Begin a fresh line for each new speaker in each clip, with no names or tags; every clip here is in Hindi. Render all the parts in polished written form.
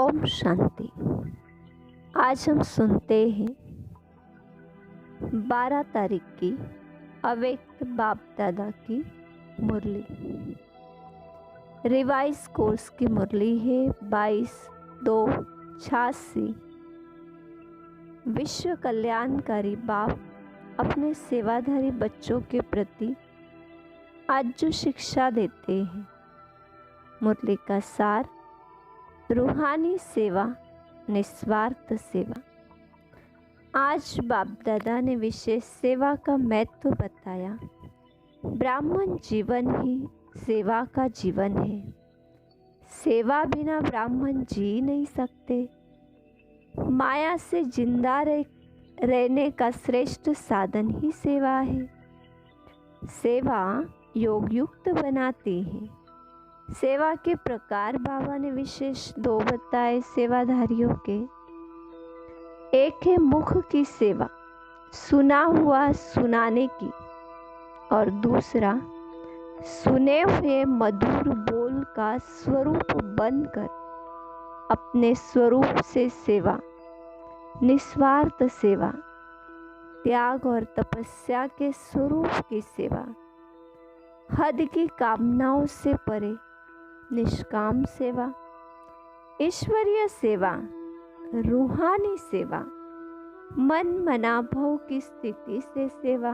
ओम शांति। आज हम सुनते हैं 12 तारीख की अव्यक्त बाप दादा की मुरली। रिवाइज कोर्स की मुरली है 22/2/86। विश्व कल्याणकारी बाप अपने सेवाधारी बच्चों के प्रति आज जो शिक्षा देते हैं। मुरली का सार, रूहानी सेवा, निस्वार्थ सेवा। आज बाप दादा ने विशेष सेवा का महत्व बताया। ब्राह्मण जीवन ही सेवा का जीवन है। सेवा बिना ब्राह्मण जी नहीं सकते। माया से जिंदा रहने का श्रेष्ठ साधन ही सेवा है। सेवा योग युक्त बनाती है। सेवा के प्रकार बाबा ने विशेष 2 बताए सेवाधारियों के। एक है मुख की सेवा, सुना हुआ सुनाने की, और दूसरा सुने हुए मधुर बोल का स्वरूप बनकर अपने स्वरूप से सेवा, निस्वार्थ सेवा, त्याग और तपस्या के स्वरूप की सेवा, हद की कामनाओं से परे निष्काम सेवा, ईश्वरीय सेवा, रूहानी सेवा, मन मनाभाव की स्थिति से सेवा।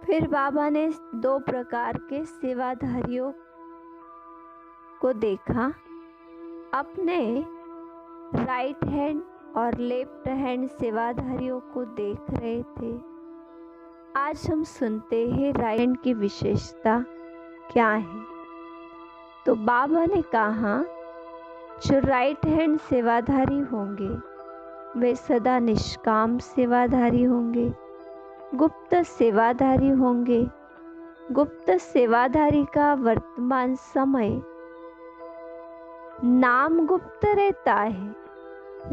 फिर बाबा ने 2 प्रकार के सेवाधारियों को देखा। अपने राइट हैंड और लेफ्ट हैंड सेवाधारियों को देख रहे थे। आज हम सुनते हैं राइट हैंड की विशेषता क्या है। तो बाबा ने कहा, जो राइट हैंड सेवाधारी होंगे वे सदा निष्काम सेवाधारी होंगे, गुप्त सेवाधारी होंगे। गुप्त सेवाधारी का वर्तमान समय नाम गुप्त रहता है,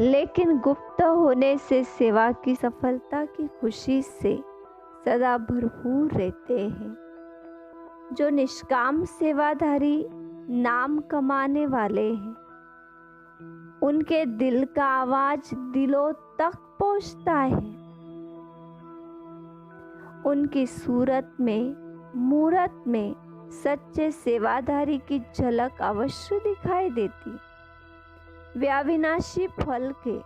लेकिन गुप्त होने से सेवा की सफलता की खुशी से सदा भरपूर रहते हैं। जो निष्काम सेवाधारी नाम कमाने वाले हैं, उनके दिल का आवाज दिलों तक पहुंचता है। उनकी सूरत में, मूरत में सच्चे सेवाधारी की झलक अवश्य दिखाई देती। वे अविनाशी फल के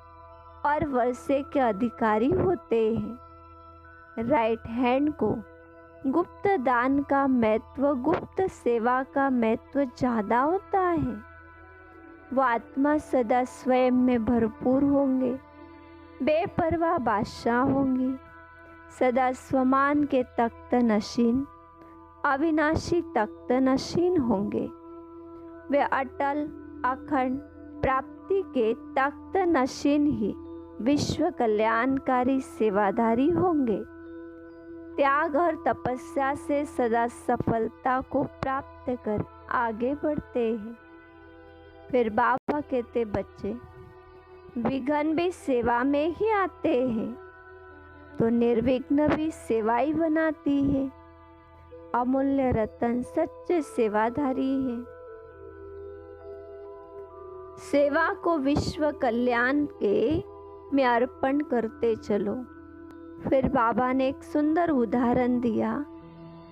और वर्षे के अधिकारी होते हैं। राइट हैंड को गुप्त दान का महत्व, गुप्त सेवा का महत्व ज़्यादा होता है। वो आत्मा सदा स्वयं में भरपूर होंगे, बेपरवाह बादशाह होंगे, सदा स्वमान के तख्त नशीन, अविनाशी तख्त नशीन होंगे। वे अटल अखंड प्राप्ति के तख्त नशीन ही विश्व कल्याणकारी सेवाधारी होंगे। त्याग और तपस्या से सदा सफलता को प्राप्त कर आगे बढ़ते हैं। फिर बाबा कहते, बच्चे विघ्न भी सेवा में ही आते हैं, तो निर्विघ्न भी सेवा ही बनाती है। अमूल्य रतन सच्चे सेवाधारी है। सेवा को विश्व कल्याण के में अर्पण करते चलो। फिर बाबा ने एक सुंदर उदाहरण दिया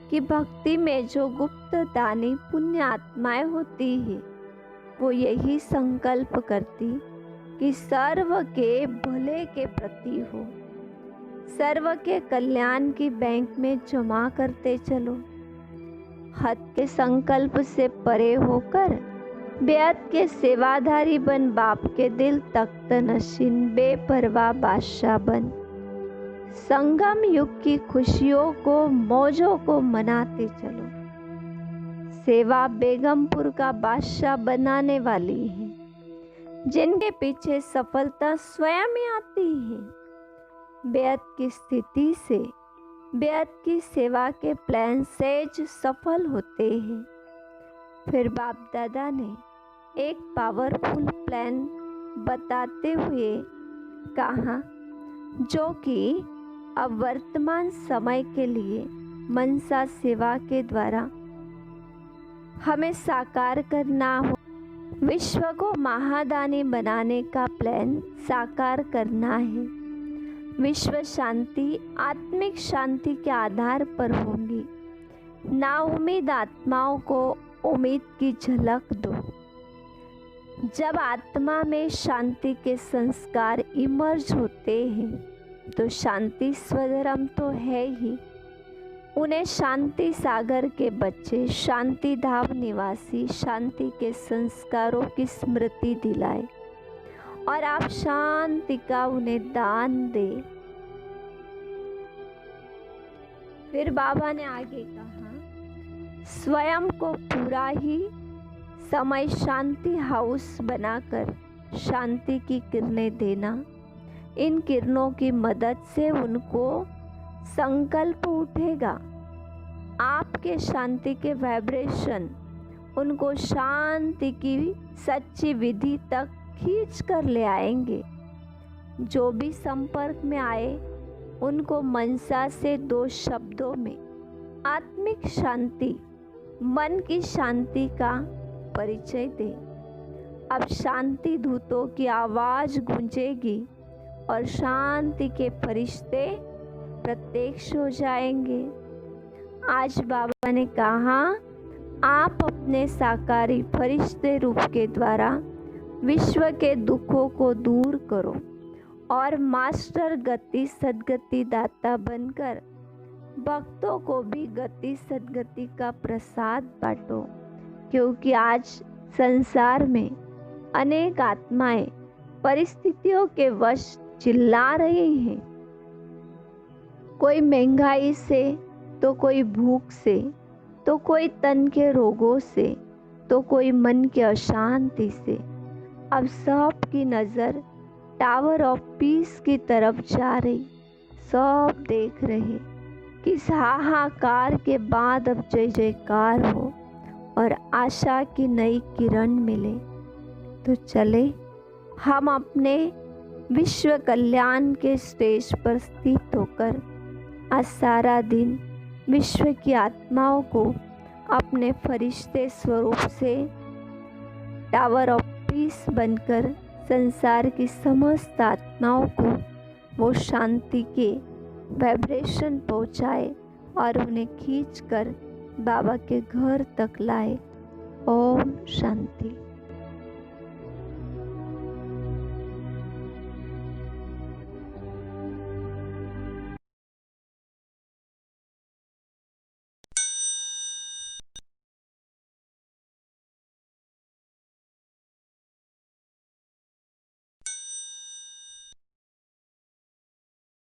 कि भक्ति में जो गुप्त दानी पुण्य आत्माएं होती है, वो यही संकल्प करती कि सर्व के भले के प्रति हो, सर्व के कल्याण की बैंक में जमा करते चलो। हद के संकल्प से परे होकर बेअद के सेवाधारी बन बाप के दिल तख्त नशीन बेपरवाह बादशाह बन संगम युग की खुशियों को, मौजों को मनाते चलो। सेवा बेगमपुर का बादशाह बनाने वाली है, जिनके पीछे सफलता स्वयं ही आती है। बेअद की स्थिति से, बेअद की सेवा के प्लान सहज सफल होते हैं। फिर बाप दादा ने एक पावरफुल प्लान बताते हुए कहा, जो कि अब वर्तमान समय के लिए मनसा सेवा के द्वारा हमें साकार करना हो। विश्व को महादानी बनाने का प्लान साकार करना है। विश्व शांति आत्मिक शांति के आधार पर होगी। नाउम्मीद आत्माओं को उम्मीद की झलक दो। जब आत्मा में शांति के संस्कार इमर्ज होते हैं तो शांति स्वधर्म तो है ही। उन्हें शांति सागर के बच्चे, शांति धाम निवासी शांति के संस्कारों की स्मृति दिलाए और आप शांति का उन्हें दान दे। फिर बाबा ने आगे कहा, स्वयं को पूरा ही समय शांति हाउस बनाकर शांति की किरणें देना। इन किरणों की मदद से उनको संकल्प उठेगा। आपके शांति के वाइब्रेशन उनको शांति की सच्ची विधि तक खींच कर ले आएंगे। जो भी संपर्क में आए उनको मनसा से 2 शब्दों में आत्मिक शांति, मन की शांति का परिचय दे। अब शांति दूतों की आवाज़ गूंजेगी और शांति के फरिश्ते प्रत्यक्ष हो जाएंगे। आज बाबा ने कहा, आप अपने साकारी फरिश्ते रूप के द्वारा विश्व के दुखों को दूर करो और मास्टर गति सद्गति दाता बनकर भक्तों को भी गति सद्गति का प्रसाद बांटो। क्योंकि आज संसार में अनेक आत्माएं परिस्थितियों के वश चिल्ला रही हैं। कोई महंगाई से, तो कोई भूख से, तो कोई तन के रोगों से, तो कोई मन की अशांति से। अब सब की नज़र टावर ऑफ पीस की तरफ जा रही। सब देख रहे कि इस हाहाकार के बाद अब जय जयकार हो और आशा की नई किरण मिले। तो चले हम अपने विश्व कल्याण के स्टेज पर स्थित होकर आज सारा दिन विश्व की आत्माओं को अपने फरिश्ते स्वरूप से टावर ऑफ पीस बनकर संसार की समस्त आत्माओं को वो शांति के वाइब्रेशन पहुँचाए और उन्हें खींचकर बाबा के घर तक लाए। ओम शांति।